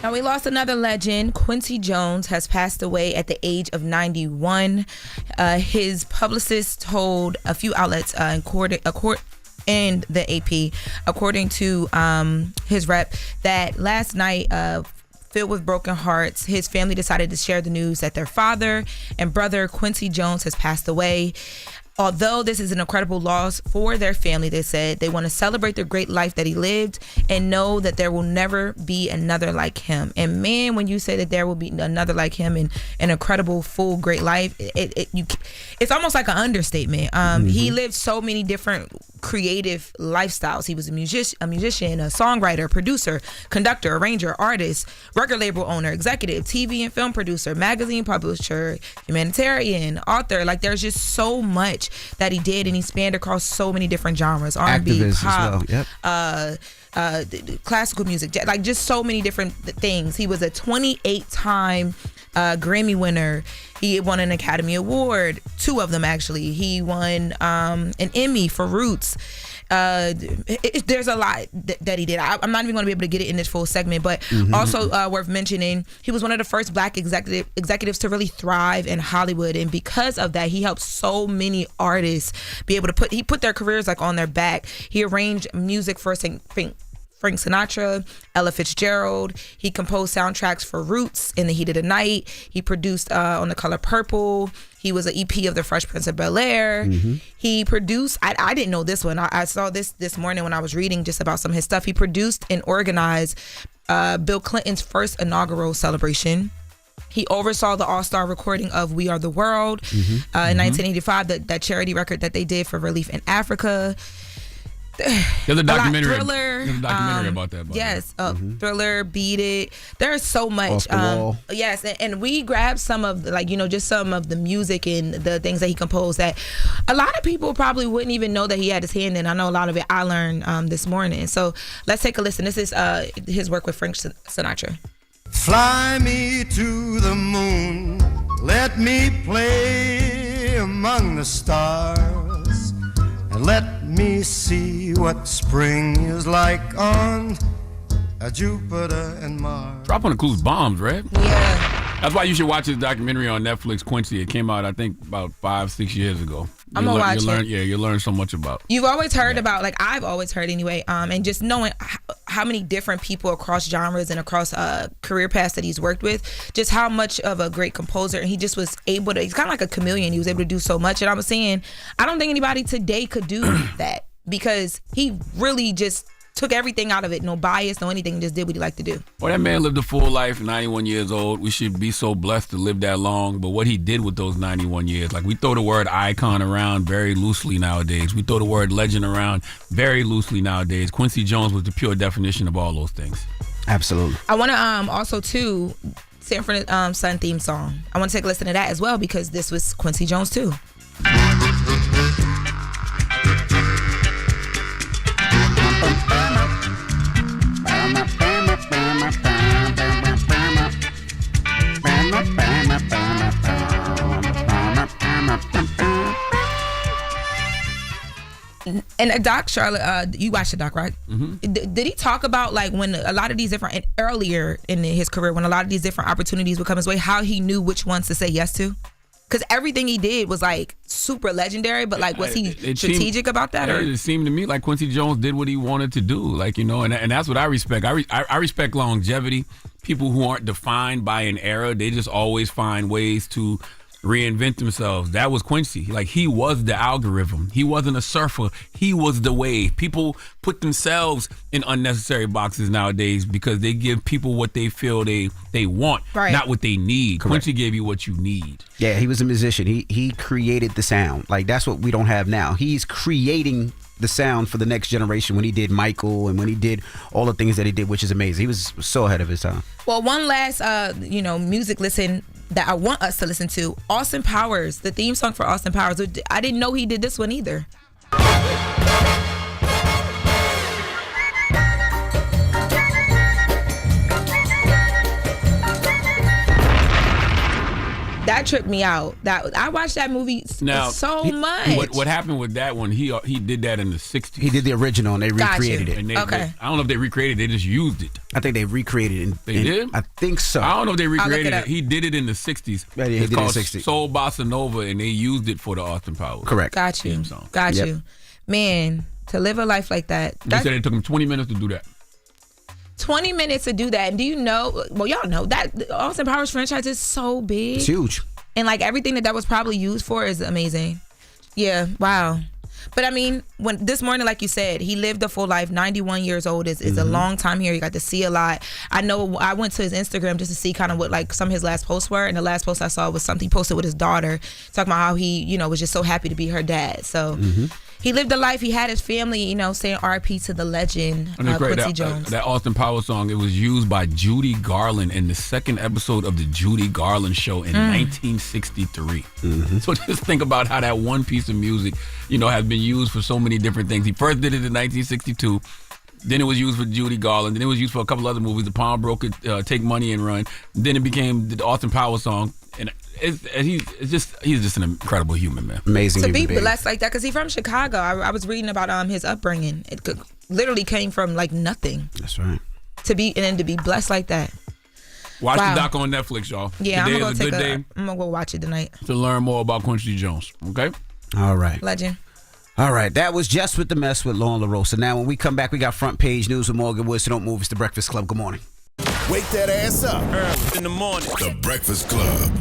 Now, we lost another legend. Quincy Jones has passed away at the age of 91. His publicist told a few outlets in the AP, according to his rep, that last night, filled with broken hearts, his family decided to share the news that their father and brother Quincy Jones has passed away. Although this is an incredible loss for their family, they said they want to celebrate the great life that he lived and know that there will never be another like him. And man, when you say that there will be another like him in an incredible, full, great life, it's almost like an understatement. He lived so many different creative lifestyles. He was a musician, a songwriter, producer, conductor, arranger, artist, record label owner, executive, TV and film producer, magazine publisher, humanitarian, author. Like, there's just so much that he did, and he spanned across so many different genres: R&B, Activist pop, as well. Yep. Classical music, like just so many different things. He was a 28-time Grammy winner. He won an Academy Award, 2 of them actually. He won an Emmy for Roots. There's a lot that he did. I'm not even going to be able to get it in this full segment, but also worth mentioning, he was one of the first Black executives to really thrive in Hollywood, and because of that, he helped so many artists be able to put their careers like on their back. He arranged music for Frank Sinatra, Ella Fitzgerald. He composed soundtracks for Roots, In the Heat of the Night. He produced On the Color Purple. He was an EP of The Fresh Prince of Bel-Air. He produced, I didn't know this one. I saw this morning when I was reading just about some of his stuff. He produced and organized Bill Clinton's first inaugural celebration. He oversaw the all-star recording of We Are the World in 1985, that charity record that they did for relief in Africa. There's a documentary. Thriller, about that. Yes, Thriller, Beat It. There's so much. Off the Wall. Yes, and we grabbed some of just some of the music and the things that he composed that a lot of people probably wouldn't even know that he had his hand in. I know a lot of it I learned this morning. So let's take a listen. This is his work with Frank Sinatra. Fly me to the moon, let me play among the stars, and let me see what spring is like on Jupiter and Mars. Dropping the clues bombs, right? Yeah. That's why you should watch this documentary on Netflix, Quincy. It came out, I think, about 5-6 years ago. I'm gonna watch it. Yeah, you learn so much about. You've always heard about, like I've always heard anyway, and just knowing how many different people across genres and across career paths that he's worked with, just how much of a great composer, and he just was able to, he's kind of like a chameleon. He was able to do so much, and I was saying, I don't think anybody today could do that, because he really just took everything out of it, no bias, no anything, just did what he liked to do. Well, that man lived a full life, 91 years old. We should be so blessed to live that long. But what he did with those 91 years, like we throw the word icon around very loosely nowadays. We throw the word legend around very loosely nowadays. Quincy Jones was the pure definition of all those things. Absolutely. I want to also too, Sanford Son theme song. I want to take a listen to that as well, because this was Quincy Jones too. And Doc, Charlotte, you watched the doc, right? Did he talk about, like, when a lot of these different, and earlier in his career, when a lot of these different opportunities would come his way, how he knew which ones to say yes to? Because everything he did was like super legendary, but like, was he strategic about that? Or? It seemed to me like Quincy Jones did what he wanted to do, like, you know, and that's what I respect. I respect longevity. People who aren't defined by an era, they just always find ways to reinvent themselves. That was Quincy. Like, he was the algorithm. He wasn't a surfer. He was the wave. People put themselves in unnecessary boxes nowadays because they give people what they feel they want, right, not what they need. Correct. Quincy gave you what you need. Yeah, he was a musician. He created the sound. Like, that's what we don't have now. He's creating the sound for the next generation when he did Michael and when he did all the things that he did, which is amazing. He was so ahead of his time. Well, one last music listen that I want us to listen to, Austin Powers, the theme song for Austin Powers. I didn't know he did this one either. That tripped me out. That I watched that movie so much. What happened with that one? He did that in the 60s. He did the original, and they recreated it. And okay. I don't know if they recreated it. They just used it. I think they recreated it. They did? I think so. I don't know if they recreated it. He did it in the 60s. Yeah, he it's did called it in the 60s. Soul Bossa Nova, and they used it for the Austin Powers. Correct. Got you. theme song. Got Yep. you. Man, to live a life like that. They said it took him 20 minutes to do that. 20 minutes to do that. And do you know, well, y'all know that the Austin Powers franchise is so big. It's huge. And like everything that was probably used for is amazing. Yeah, wow. But I mean, when this morning, like you said, he lived a full life. 91 years old is a long time here. You got to see a lot. I know I went to his Instagram just to see kind of what like some of his last posts were. And the last post I saw was something he posted with his daughter, talking about how he, you know, was just so happy to be her dad. So he lived a life. He had his family, you know, saying RP to the legend, Quincy Jones. That Austin Powers song, it was used by Judy Garland in the second episode of the Judy Garland Show in 1963. So just think about how that one piece of music, you know, has been used for so many different things. He first did it in 1962. Then it was used for Judy Garland. Then it was used for a couple other movies. The Pawn Broker, Take Money and Run. Then it became the Austin Powers song. And he's just an incredible human, man. Amazing. To be human being. blessed like that, because he's from Chicago. I was reading about his upbringing. It literally came from like nothing. That's right. To be blessed like that. Watch the doc on Netflix, y'all. Yeah, Today I'm is a good day I'm gonna go watch it tonight. to learn more about Quincy Jones. Okay. All right. Legend. All right, that was Jess with the Mess with Lauren LaRosa. Now, when we come back, we got front page news with Morgan Woods. So don't move. It's The Breakfast Club. Good morning. Wake that ass up early in the morning. The Breakfast Club.